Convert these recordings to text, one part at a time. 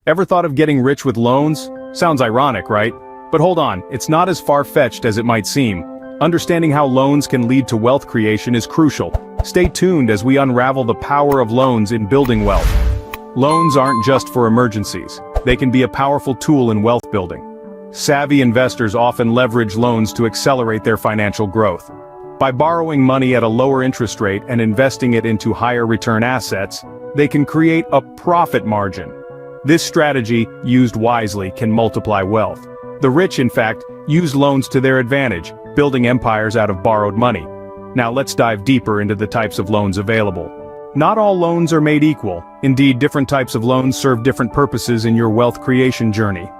Ever thought of getting rich with loans? Sounds ironic, right? But hold on, it's not as far-fetched as it might seem. Understanding how loans can lead to wealth creation is crucial. Stay tuned as we unravel the power of loans in building wealth. Loans aren't just for emergencies. They can be a powerful tool in wealth building. Savvy investors often leverage loans to accelerate their financial growth. By borrowing money at a lower interest rate and investing it into higher return assets, they can create a profit margin. This strategy, used wisely, can multiply wealth. The rich, in fact, use loans to their advantage, building empires out of borrowed money. Now let's dive deeper into the types of loans available. Not all loans are made equal. Indeed, different types of loans serve different purposes in your wealth creation journey.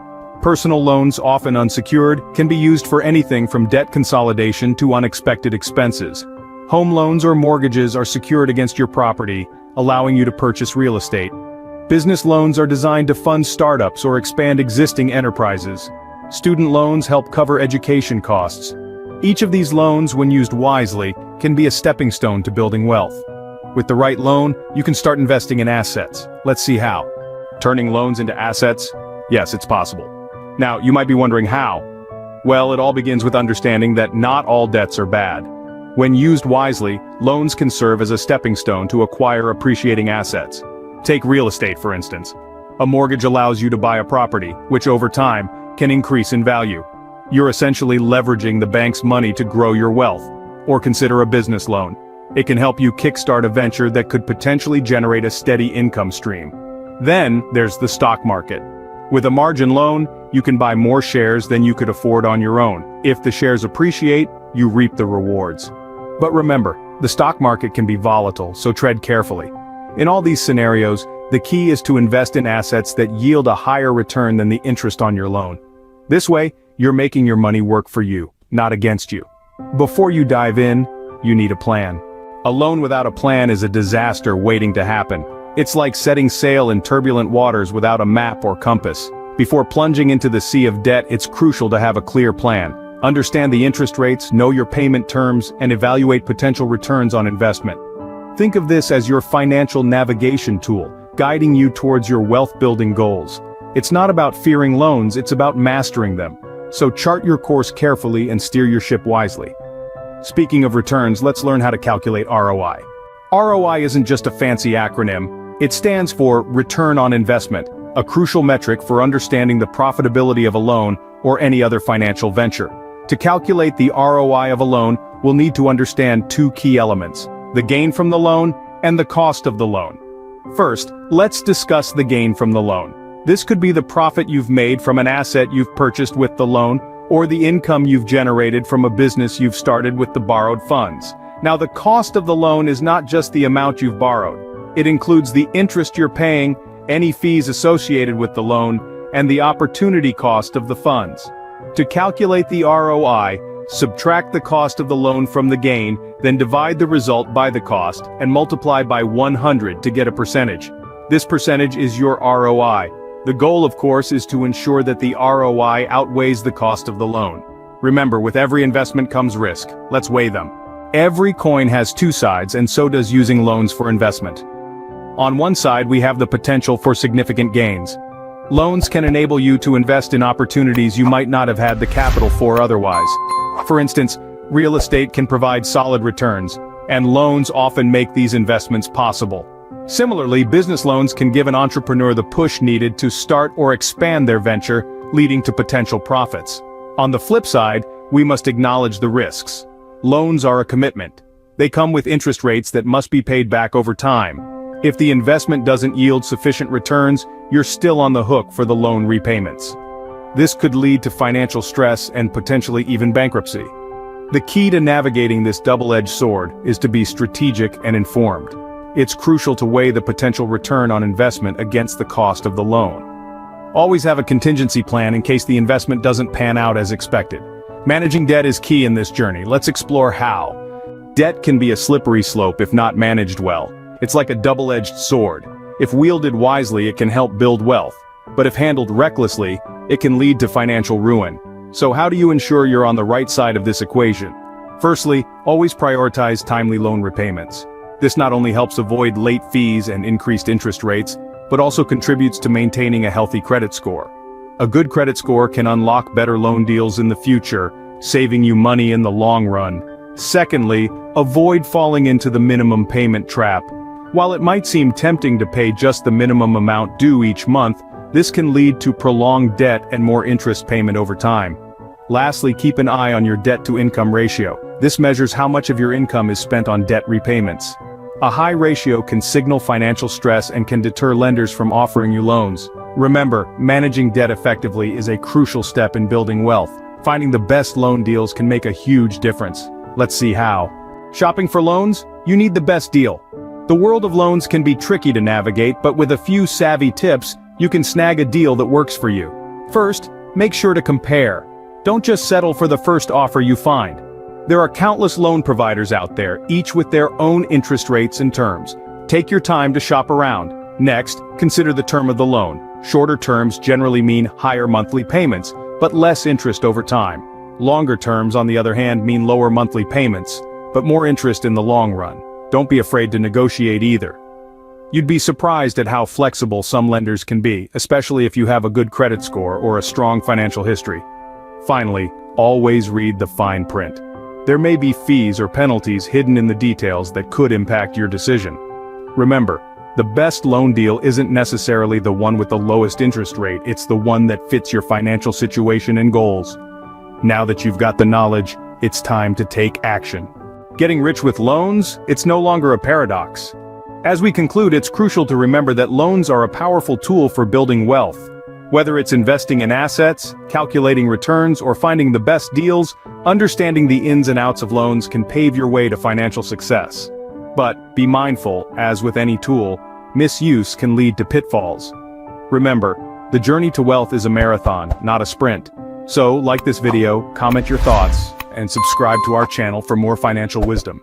Personal loans, often unsecured, can be used for anything from debt consolidation to unexpected expenses. Home loans or mortgages are secured against your property, allowing you to purchase real estate. Business loans are designed to fund startups or expand existing enterprises. Student loans help cover education costs. Each of these loans, when used wisely, can be a stepping stone to building wealth. With the right loan, you can start investing in assets. Let's see how. Turning loans into assets? Yes, it's possible. Now, you might be wondering how. Well, it all begins with understanding that not all debts are bad. When used wisely, loans can serve as a stepping stone to acquire appreciating assets. Take real estate, for instance. A mortgage allows you to buy a property, which over time, can increase in value. You're essentially leveraging the bank's money to grow your wealth. Or consider a business loan. It can help you kickstart a venture that could potentially generate a steady income stream. Then, there's the stock market. With a margin loan, you can buy more shares than you could afford on your own. If the shares appreciate, you reap the rewards. But remember, the stock market can be volatile, so tread carefully. In all these scenarios, the key is to invest in assets that yield a higher return than the interest on your loan. This way, you're making your money work for you, not against you. Before you dive in, you need a plan. A loan without a plan is a disaster waiting to happen. It's like setting sail in turbulent waters without a map or compass. Before plunging into the sea of debt, it's crucial to have a clear plan. Understand the interest rates, know your payment terms, and evaluate potential returns on investment. Think of this as your financial navigation tool, guiding you towards your wealth-building goals. It's not about fearing loans, it's about mastering them. So chart your course carefully and steer your ship wisely. Speaking of returns, let's learn how to calculate ROI. ROI isn't just a fancy acronym. It stands for Return on Investment, a crucial metric for understanding the profitability of a loan or any other financial venture. To calculate the ROI of a loan, we'll need to understand two key elements: the gain from the loan and the cost of the loan. First, let's discuss the gain from the loan. This could be the profit you've made from an asset you've purchased with the loan, or the income you've generated from a business you've started with the borrowed funds. Now, the cost of the loan is not just the amount you've borrowed. It includes the interest you're paying, any fees associated with the loan, and the opportunity cost of the funds. To calculate the ROI, subtract the cost of the loan from the gain, then divide the result by the cost, and multiply by 100 to get a percentage. This percentage is your ROI. The goal, of course, is to ensure that the ROI outweighs the cost of the loan. Remember, with every investment comes risk. Let's weigh them. Every coin has two sides, and so does using loans for investment. On one side, we have the potential for significant gains. Loans can enable you to invest in opportunities you might not have had the capital for otherwise. For instance, real estate can provide solid returns, and loans often make these investments possible. Similarly, business loans can give an entrepreneur the push needed to start or expand their venture, leading to potential profits. On the flip side, we must acknowledge the risks. Loans are a commitment. They come with interest rates that must be paid back over time. If the investment doesn't yield sufficient returns, you're still on the hook for the loan repayments. This could lead to financial stress and potentially even bankruptcy. The key to navigating this double-edged sword is to be strategic and informed. It's crucial to weigh the potential return on investment against the cost of the loan. Always have a contingency plan in case the investment doesn't pan out as expected. Managing debt is key in this journey. Let's explore how. Debt can be a slippery slope if not managed well. It's like a double-edged sword. If wielded wisely, it can help build wealth. But if handled recklessly, it can lead to financial ruin. So how do you ensure you're on the right side of this equation? Firstly, always prioritize timely loan repayments. This not only helps avoid late fees and increased interest rates, but also contributes to maintaining a healthy credit score. A good credit score can unlock better loan deals in the future, saving you money in the long run. Secondly, avoid falling into the minimum payment trap. While it might seem tempting to pay just the minimum amount due each month, this can lead to prolonged debt and more interest payment over time. Lastly, keep an eye on your debt-to-income ratio. This measures how much of your income is spent on debt repayments. A high ratio can signal financial stress and can deter lenders from offering you loans. Remember, managing debt effectively is a crucial step in building wealth. Finding the best loan deals can make a huge difference. Let's see how. Shopping for loans? You need the best deal. The world of loans can be tricky to navigate, but with a few savvy tips, you can snag a deal that works for you. First, make sure to compare. Don't just settle for the first offer you find. There are countless loan providers out there, each with their own interest rates and terms. Take your time to shop around. Next, consider the term of the loan. Shorter terms generally mean higher monthly payments, but less interest over time. Longer terms, on the other hand, mean lower monthly payments, but more interest in the long run. Don't be afraid to negotiate either. You'd be surprised at how flexible some lenders can be, especially if you have a good credit score or a strong financial history. Finally, always read the fine print. There may be fees or penalties hidden in the details that could impact your decision. Remember, the best loan deal isn't necessarily the one with the lowest interest rate, it's the one that fits your financial situation and goals. Now that you've got the knowledge, it's time to take action. Getting rich with loans? It's no longer a paradox. As we conclude, it's crucial to remember that loans are a powerful tool for building wealth. Whether it's investing in assets, calculating returns, or finding the best deals, understanding the ins and outs of loans can pave your way to financial success. But be mindful, as with any tool, misuse can lead to pitfalls. Remember, the journey to wealth is a marathon, not a sprint. So, like this video, comment your thoughts, and subscribe to our channel for more financial wisdom.